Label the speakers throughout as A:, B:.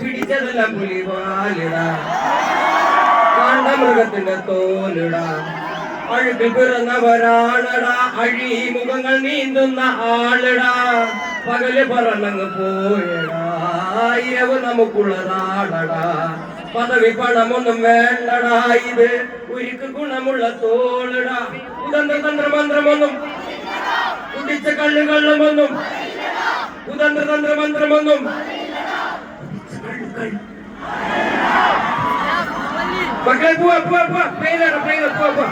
A: പിടിച്ചതെല്ലാം പുലിവാലിടാ, കാണ്ടമൃഗത്തിന്റെ തോലിടാ, അഴുക്കിൽ പിറന്നവരാണടാ, അഴിമുഖങ്ങൾ നീന്തുന്ന ആളിടാ, പകല് പറന്നങ്ങ് പോയടാ, ഇരവ് നമുക്കുള്ളതാടടാ, പദവി പണമൊന്നും വേണ്ടടാ, ഇത് ഉരുക്ക് ഗുണമുള്ള തോളിടാ, കുതന്ത്ര തന്ത്രമന്ത്രമൊന്നും കുടിച്ച കള്ളുകള്ളുമൊന്നും കുതന്ത്ര തന്ത്രമന്ത്രമൊന്നും മക്കളെ പോവാ പോവാ പോവാ പേരാണ് പേര് പോവാ പോവാ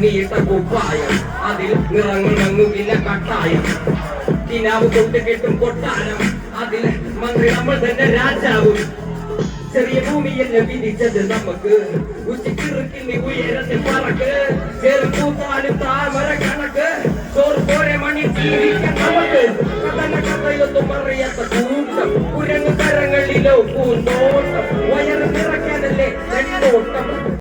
A: നീട്ട കുപ്പായം അതിൽ നിറങ്ങൾ മങ്ങുകില്ല കട്ടായം കിനാവ് കൊണ്ട് കെട്ടും കൊട്ടാരം അതിൽ മന്ത്രി നമ്മൾ തന്നെ രാജാവും ചെറിയ ഭൂമിയെല്ലാം വിധിച്ചത് നമുക്ക് ഉച്ചക്കിറുക്കിന്റെ ഉയരത്തിൽ പറക്ക് ചെറുപ്പൂത്താലും താമര കണക്ക് ചോറ് പോരെ മണി ജീവിക്കാൻ നമുക്ക് കഥന കഥയൊന്നും അറിയാത്ത കൂട്ടം കുരങ്ങ് കരങ്ങളിലോ പൂന്തോട്ടം